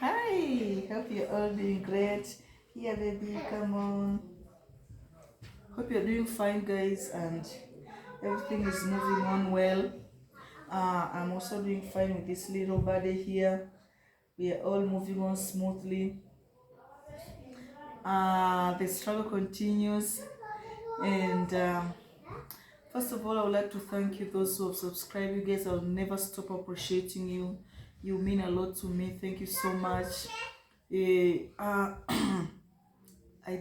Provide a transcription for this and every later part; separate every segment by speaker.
Speaker 1: Hi, hope you're all doing great. Here, baby, come on. Hope you're doing fine, guys, and everything is moving on well. I'm also doing fine with this little body here. We are all moving on smoothly. The struggle continues, and first of all, I would like to thank you, those who have subscribed. You guys, I'll never stop appreciating you. You mean a lot to me. Thank you so much. I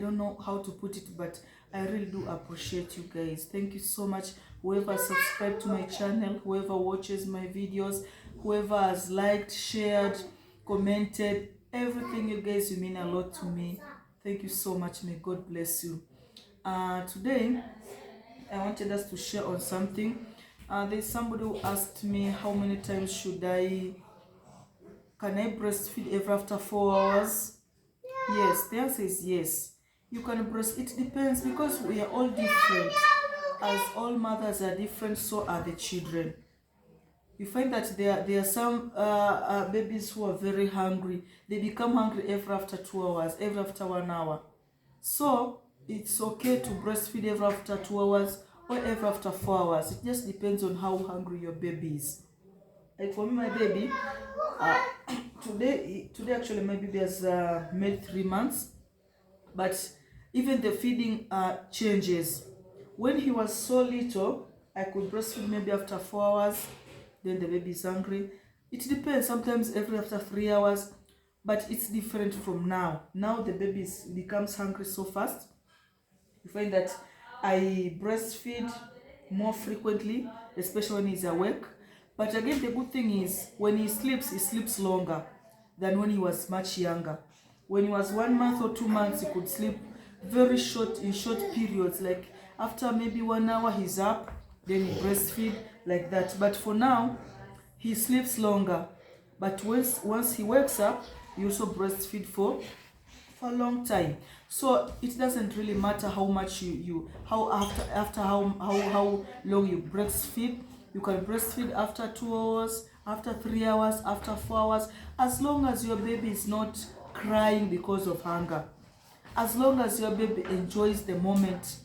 Speaker 1: don't know how to put it, but I really do appreciate you guys. Thank you so much. Whoever subscribed to my channel, whoever watches my videos, whoever has liked, shared, commented, everything, you guys, you mean a lot to me. Thank you so much. May God bless you. Today, I wanted us to share on something. There's somebody who asked me how many times can I breastfeed every after 4 hours? Yes, the answer is yes. You can breast. It depends because we are all different. As all mothers are different, so are the children. You find that there are some babies who are very hungry. They become hungry every after 2 hours, every after 1 hour. So it's okay to breastfeed every after 2 hours or every after 4 hours. It just depends on how hungry your baby is. Like for me, my baby, today actually my baby has made 3 months, but even the feeding changes. When he was so little, I could breastfeed maybe after 4 hours, then the baby is hungry. It depends, sometimes every after 3 hours, but it's different from now. Now the baby becomes hungry so fast. You find that I breastfeed more frequently, especially when he's awake. But again, the good thing is when he sleeps longer than when he was much younger. When he was 1 month or 2 months, he could sleep very short, in short periods. Like after maybe 1 hour, he's up, then he breastfeed like that. But for now, he sleeps longer. But once he wakes up, you also breastfeed for a long time. So it doesn't really matter how much how after how long you breastfeed. You can breastfeed after 2 hours, after 3 hours, after 4 hours, as long as your baby is not crying because of hunger, as long as your baby enjoys the moment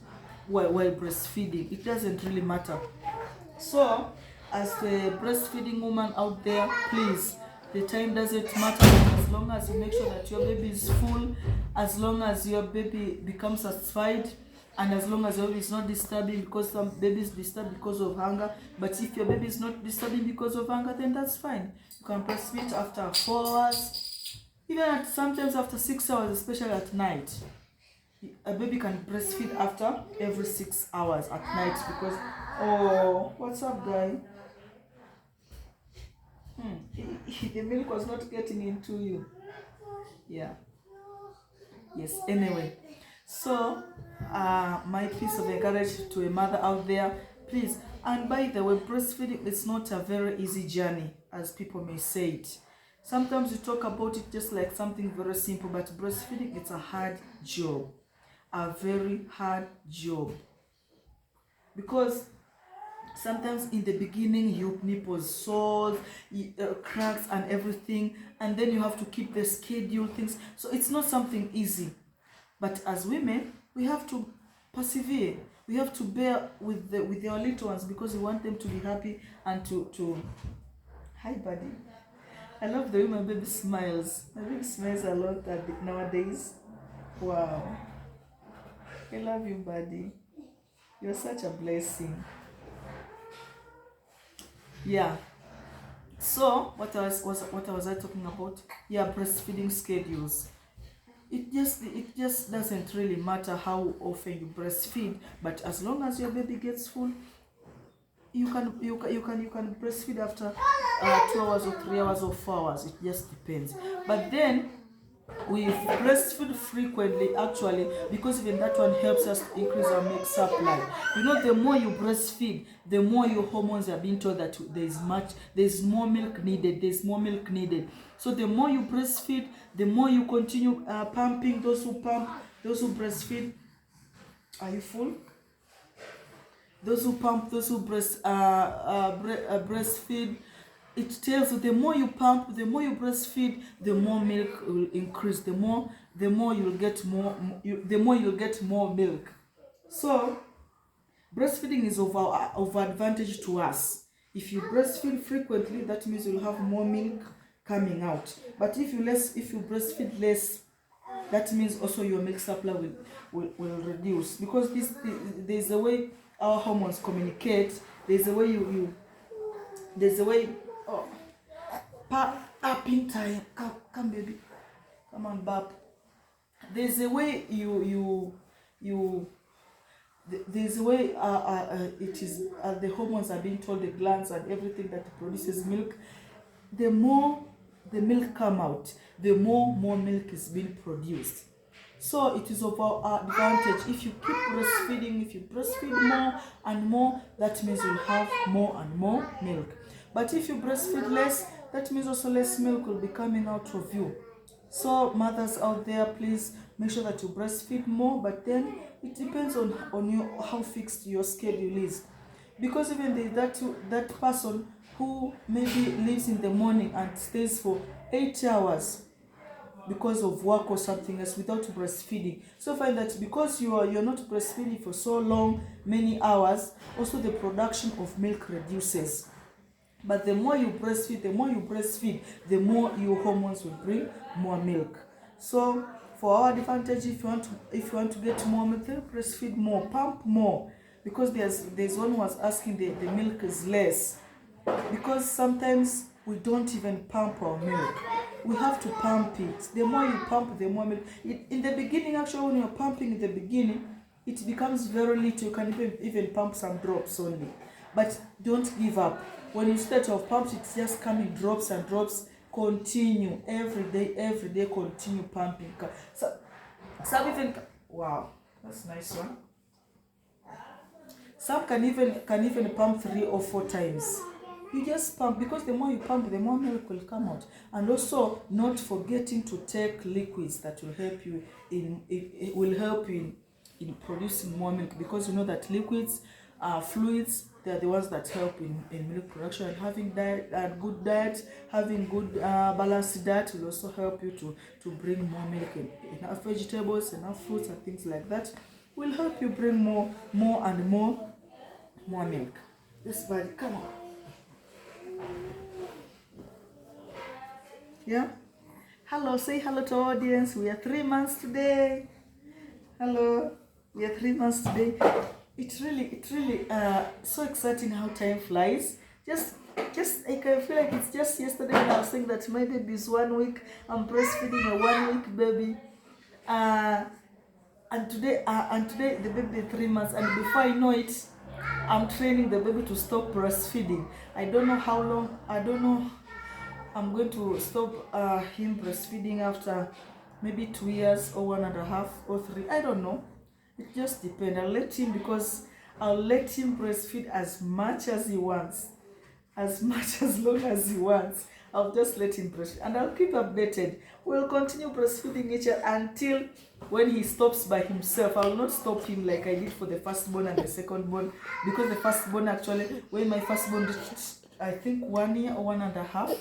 Speaker 1: while breastfeeding. It doesn't really matter. So, as a breastfeeding woman out there, please, the time doesn't matter as long as you make sure that your baby is full, as long as your baby becomes satisfied, and as long as your baby is not disturbing, because some babies disturb because of hunger. But if your baby is not disturbing because of hunger, then that's fine. You can breastfeed after 4 hours, even sometimes after 6 hours, especially at night. A baby can breastfeed after every 6 hours at night because, oh, what's up, guy? The milk was not getting into you. Yeah. Yes. Anyway, so my piece of encouragement to a mother out there, please. And by the way, breastfeeding is not a very easy journey, as people may say it. Sometimes we talk about it just like something very simple, but breastfeeding, it's a hard job, a very hard job, because sometimes in the beginning your nipples sores, cracks and everything, and then you have to keep the schedule things, so it's not something easy. But as women, we have to persevere. We have to bear with our little ones, because we want them to be happy and to hi buddy. I love the way my baby smiles. My baby smiles a lot nowadays. Wow, I love you, buddy. You're such a blessing. Yeah. So what was I talking about? Yeah, breastfeeding schedules. It just doesn't really matter how often you breastfeed, but as long as your baby gets full, you can breastfeed after 2 hours or 3 hours or 4 hours. It just depends. But then we breastfeed frequently, actually, because even that one helps us to increase our milk supply. You know, the more you breastfeed, the more your hormones are being told that there's more milk needed. So the more you breastfeed, the more you continue pumping. Those who breastfeed, are you full? Those who pump, those who breastfeed, it tells you the more you pump, the more you breastfeed, the more milk will increase. The more you'll get the more you'll get more milk. So breastfeeding is of advantage to us. If you breastfeed frequently, that means you'll have more milk coming out. But if you breastfeed less, that means also your milk supply will reduce, because there's a way our hormones communicate. There's a way there's a way. Oh, papping time. Come baby, come on, bab. There's a way there's a way it is the hormones are being told, the glands and everything that produces milk. The more the milk come out, the more milk is being produced. So it is of our advantage. If you keep breastfeeding, if you breastfeed more and more, that means you'll have more and more milk. But if you breastfeed less, that means also less milk will be coming out of you. So mothers out there, please make sure that you breastfeed more, but then it depends on how fixed your schedule is. Because even that person who maybe lives in the morning and stays for 8 hours because of work or something else without breastfeeding. So find that because you're not breastfeeding for so long, many hours, also the production of milk reduces. But the more you breastfeed, the more your hormones will bring more milk. So for our advantage, if you want to get more milk, then breastfeed more, pump more. Because there's one who was asking, the milk is less. Because sometimes we don't even pump our milk. We have to pump it. The more you pump, the more milk. In the beginning, actually, when you're pumping in the beginning, it becomes very little. You can even pump some drops only. But don't give up. When you start off pumped, it's just coming drops and drops. Continue every day, continue pumping. So, some even, wow, that's a nice one. Some can even pump 3 or 4 times. You just pump, because the more you pump, the more milk will come out. And also not forgetting to take liquids that will help you in producing more milk, because you know that liquids are fluids. They're the ones that help in milk production. And having good diet, having good balanced diet will also help you to bring more milk. Enough vegetables, enough fruits and things like that will help you bring more and more milk. This body, come on. Yeah. Hello, say hello to our audience. We are 3 months today. Hello, we are 3 months today. It's really so exciting how time flies. Just I can feel like it's just yesterday when I was saying that my baby is 1 week. I'm breastfeeding a 1 week baby. And today the baby is 3 months, and before I know it, I'm training the baby to stop breastfeeding. I don't know how long. I don't know. I'm going to stop him breastfeeding after maybe 2 years or 1.5 or 3. I don't know. It just depends. I'll let him breastfeed as much as he wants, as long as he wants. I'll just let him breastfeed, and I'll keep updated. We'll continue breastfeeding each other until when he stops by himself. I will not stop him like I did for the firstborn and the secondborn, because the firstborn, actually, when my firstborn reached, I think 1 year or 1.5,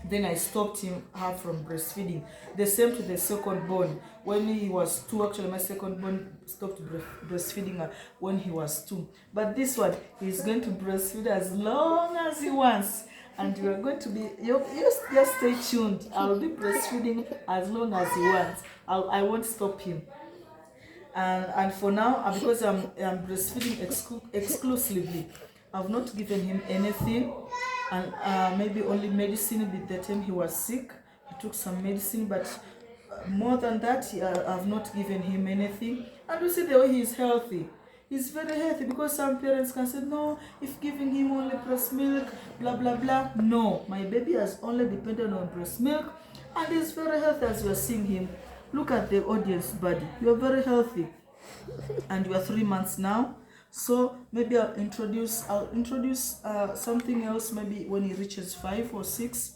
Speaker 1: then I stopped her from breastfeeding. The same to the secondborn. When he was 2, actually my secondborn stopped breastfeeding her when he was 2. But this one, he's going to breastfeed as long as he wants. And you are going to be, you just stay tuned. I'll be breastfeeding as long as he wants. I won't stop him. And for now, because I'm breastfeeding exclusively, I've not given him anything, and maybe only medicine. With the time he was sick, he took some medicine, but more than that, I've not given him anything. And you see the way he's healthy. He's very healthy, because some parents can say, no, if giving him only breast milk, blah, blah, blah. No, my baby has only depended on breast milk, and he's very healthy as you are seeing him. Look at the audience body. You're very healthy. And you are 3 months now. So maybe I'll introduce something else. Maybe when he reaches 5 or 6,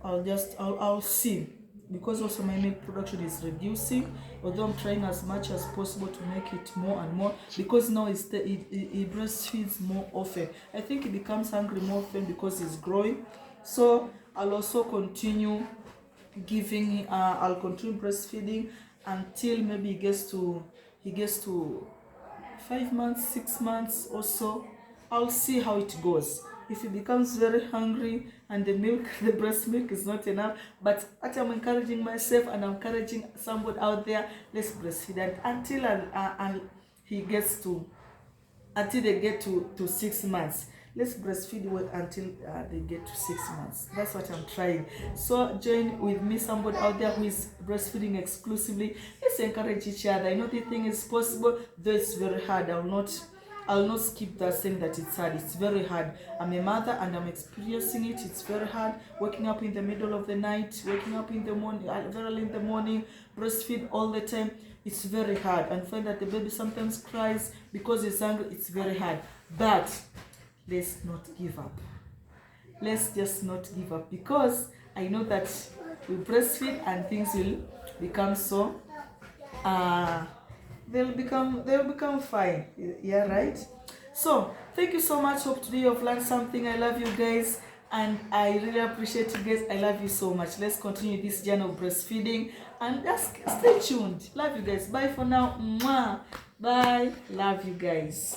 Speaker 1: I'll see. Because also my milk production is reducing, although I'm trying as much as possible to make it more and more, because now he breastfeeds more often. I think he becomes hungry more often because he's growing. So I'll also continue giving, I'll continue breastfeeding until maybe he gets to 5 months, 6 months or so. I'll see how it goes. If he becomes very hungry and the milk, the breast milk is not enough, but actually I'm encouraging myself and I'm encouraging somebody out there, let's breastfeed until he gets to, until they get to 6 months. Let's breastfeed until they get to 6 months. That's what I'm trying. So join with me, somebody out there who is breastfeeding exclusively. Let's encourage each other. I know the thing is possible, though it's very hard. I'll not skip that saying that it's hard. It's very hard. I'm a mother and I'm experiencing it. It's very hard. Waking up in the middle of the night, waking up in the morning, very early in the morning, breastfeed all the time. It's very hard. And find that the baby sometimes cries because it's hungry. It's very hard. But let's not give up. Let's just not give up, because I know that we breastfeed and things will become so they'll become fine. Yeah, right? So thank you so much. Hope today you've learned something. I love you guys and I really appreciate you guys. I love you so much. Let's continue this journey of breastfeeding and just stay tuned. Love you guys. Bye for now. Mwah. Bye. Love you guys.